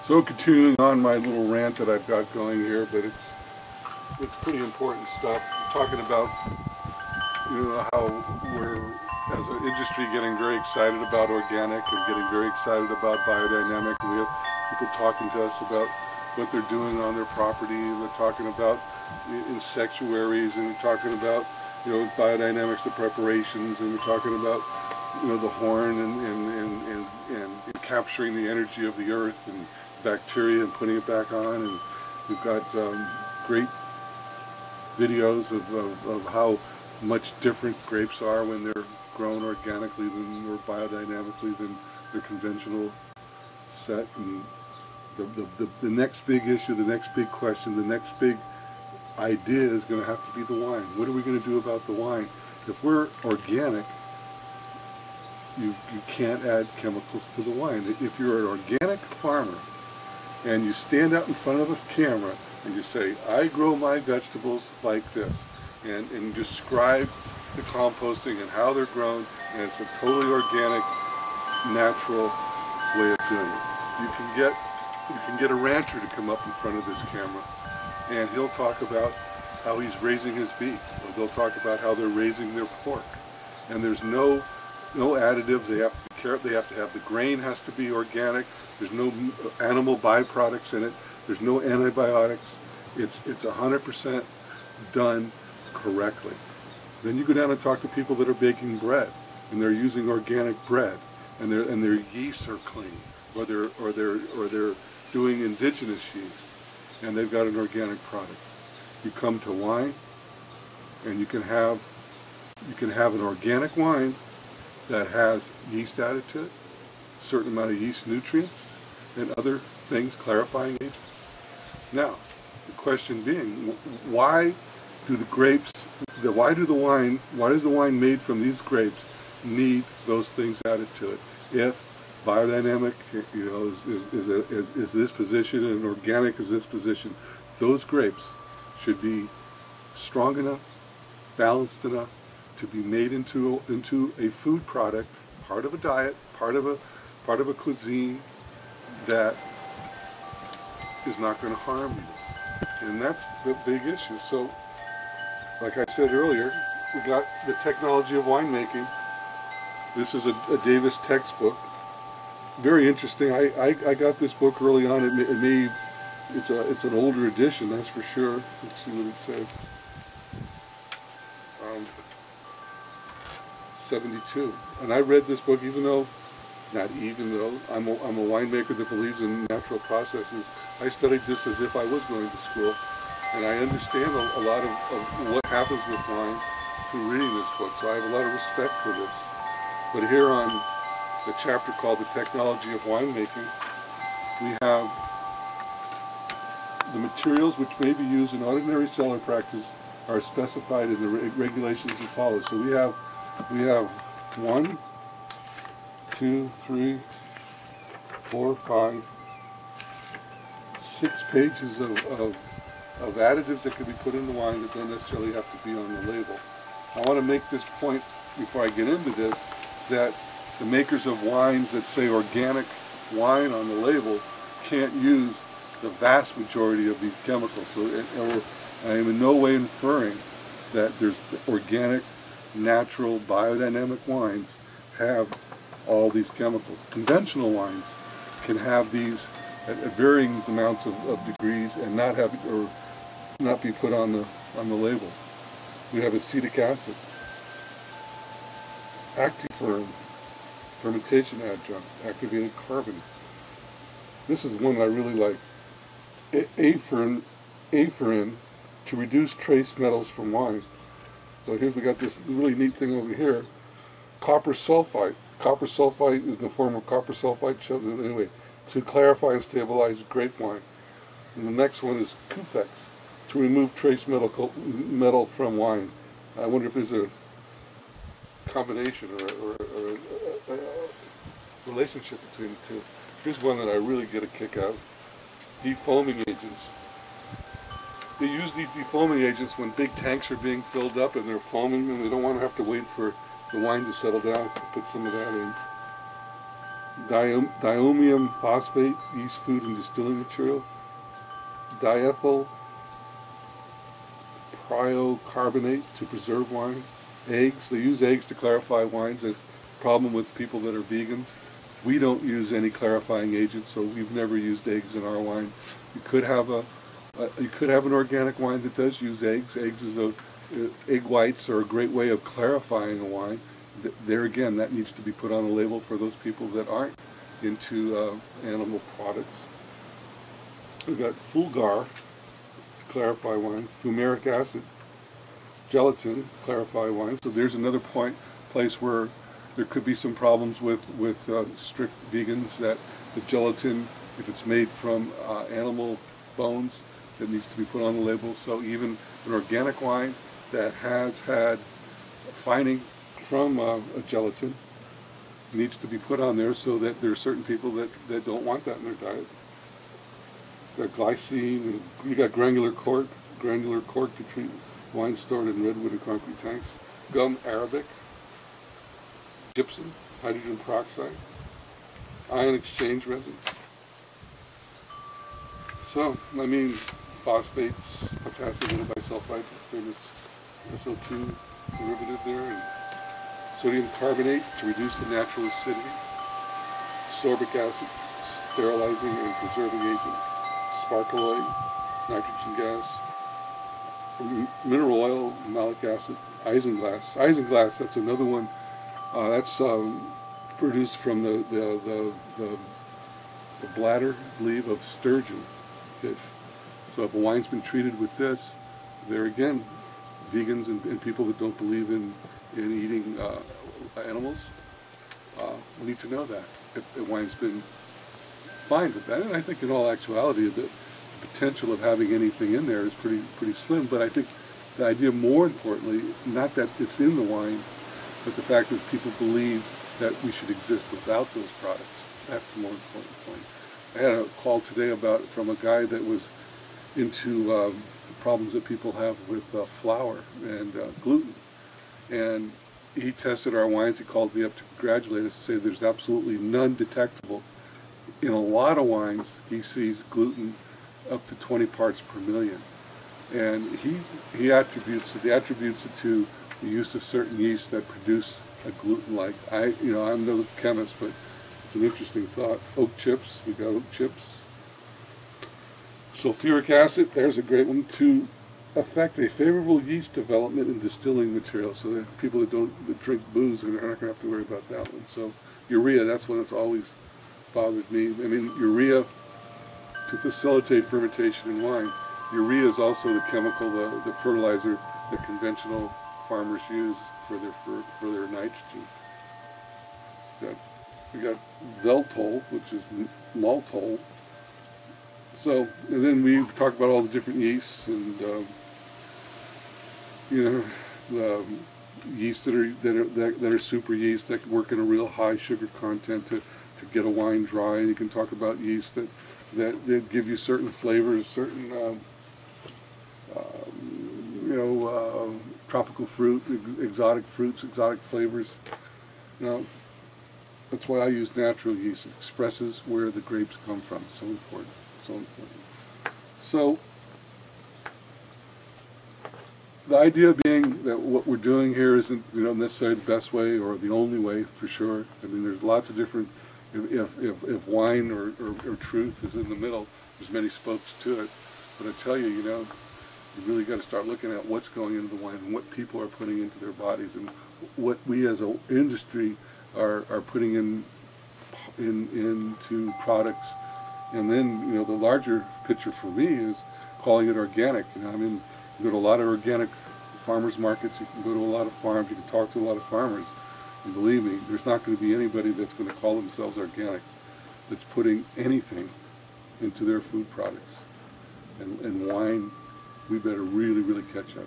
So continuing on my little rant that I've got going here, but it's pretty important stuff. We're talking about, how we're, as an industry, getting very excited about organic and getting very excited about biodynamic. We have people talking to us about what they're doing on their property, and they're talking about insectuaries, and we're talking about, biodynamics, the preparations, and we're talking about, the horn and capturing the energy of the earth and bacteria and putting it back on. And we've got great videos of how much different grapes are when they're grown organically or biodynamically than their conventional set. And the next big issue, the next big question, the next big idea is going to have to be the wine. What are we going to do about the wine? If we're organic, you can't add chemicals to the wine. If you're an organic farmer and you stand out in front of a camera and you say, I grow my vegetables like this, and describe the composting and how they're grown, and it's a totally organic, natural way of doing it. You can get a rancher to come up in front of this camera, and he'll talk about how he's raising his beef, or they'll talk about how they're raising their pork, and there's no additives. They have to be careful. They have to have, the grain has to be organic. There's no animal byproducts in it. There's no antibiotics. It's 100% done correctly. Then you go down and talk to people that are baking bread, and they're using organic bread, and their yeasts are clean, or they're doing indigenous yeast, and they've got an organic product. You come to wine, and you can have an organic wine that has yeast added to it, a certain amount of yeast nutrients, and other things, clarifying agents. Now, the question being, why does the wine made from these grapes need those things added to it? If biodynamic, is this position, and organic is this position, those grapes should be strong enough, balanced enough to be made into a food product, part of a diet, part of a cuisine that is not going to harm you. And that's the big issue. So, like I said earlier, we got the technology of winemaking. This is a Davis textbook. Very interesting. I got this book early on. It's an older edition, that's for sure. Let's see what it says. 72. And I read this book I'm a winemaker that believes in natural processes. I studied this as if I was going to school, and I understand a lot of what happens with wine through reading this book, so I have a lot of respect for this. But here on the chapter called The Technology of Winemaking, we have the materials which may be used in ordinary cellar practice are specified in the regulations that follow. So we have 1, 2, 3, 4, 5, 6 pages of additives that can be put in the wine that don't necessarily have to be on the label. I want to make this point before I get into this, that the makers of wines that say organic wine on the label can't use the vast majority of these chemicals. So I am in no way inferring that there's organic, natural, biodynamic wines have all these chemicals. Conventional wines can have these at varying amounts of degrees and not be put on the label. We have acetic acid, actiferin, fermentation adjunct, activated carbon. This is one I really like. Aferin to reduce trace metals from wine. So we got this really neat thing over here. Copper sulfite. Copper sulfite is in the form of copper sulfite, anyway, to clarify and stabilize grape wine. And the next one is Cufex, to remove trace metal from wine. I wonder if there's a combination or a relationship between the two. Here's one that I really get a kick out. Defoaming agents. They use these defoaming agents when big tanks are being filled up and they're foaming, and they don't want to have to wait for the wine to settle down. Put some of that in. Diammonium phosphate, yeast food and distilling material. Diethyl carbonate to preserve wine. Eggs, they use eggs to clarify wines. That's a problem with people that are vegans. We don't use any clarifying agents, so we've never used eggs in our wine. You could have an organic wine that does use eggs. Egg whites are a great way of clarifying a wine. There again, that needs to be put on a label for those people that aren't into animal products. We've got fulgar to clarify wine, fumaric acid, gelatin to clarify wine. So there's another place where there could be some problems with strict vegans, that the gelatin, if it's made from animal bones, that needs to be put on the label. So even an organic wine that has had fining from a gelatin needs to be put on there, so that there are certain people that don't want that in their diet. Got glycine, you got granular cork to treat wine stored in redwood and concrete tanks. Gum arabic, gypsum, hydrogen peroxide, ion exchange resins. So, I mean, phosphates, potassium bisulfite, famous SO2 derivative there, and sodium carbonate to reduce the natural acidity, sorbic acid, sterilizing and preserving agent, sparkaloid, nitrogen gas, mineral oil, malic acid, isinglass. Isinglass, that's another one. That's produced from the bladder, I believe, of sturgeon fish. So if a wine's been treated with this, there again, vegans and people that don't believe in eating animals need to know that if the wine's been fine with that. And I think in all actuality the potential of having anything in there is pretty slim. But I think the idea, more importantly, not that it's in the wine, but the fact that people believe that we should exist without those products. That's the more important point. I had a call today from a guy that was into problems that people have with flour and gluten. And he tested our wines. He called me up to congratulate us and say there's absolutely none detectable. In a lot of wines, he sees gluten up to 20 parts per million. And he attributes it to the use of certain yeasts that produce a gluten-like. I'm no chemist, but it's an interesting thought. Oak chips, we got oak chips. Sulfuric acid, there's a great one, to affect a favorable yeast development in distilling material. So that people that drink booze are not going to have to worry about that one. So urea, that's one that's always bothered me. I mean, urea to facilitate fermentation in wine. Urea is also the chemical, the fertilizer that conventional farmers use for their nitrogen. We got Veltol, which is maltol. So, and then we've talked about all the different yeasts and yeasts that are super yeast that can work in a real high sugar content to get a wine dry. And you can talk about yeast that give you certain flavors, certain tropical fruit, exotic fruits, exotic flavors. That's why I use natural yeast. It expresses where the grapes come from. It's so important. So important. So the idea being that what we're doing here isn't necessarily the best way or the only way, for sure. I mean, there's lots of different. If wine or truth is in the middle, there's many spokes to it. But I tell you, you really got to start looking at what's going into the wine and what people are putting into their bodies and what we as an industry are putting into products. And then, the larger picture for me is calling it organic. I mean, you go to a lot of organic farmers markets, you can go to a lot of farms, you can talk to a lot of farmers. And believe me, there's not going to be anybody that's going to call themselves organic that's putting anything into their food products. And wine, we better really, really catch up.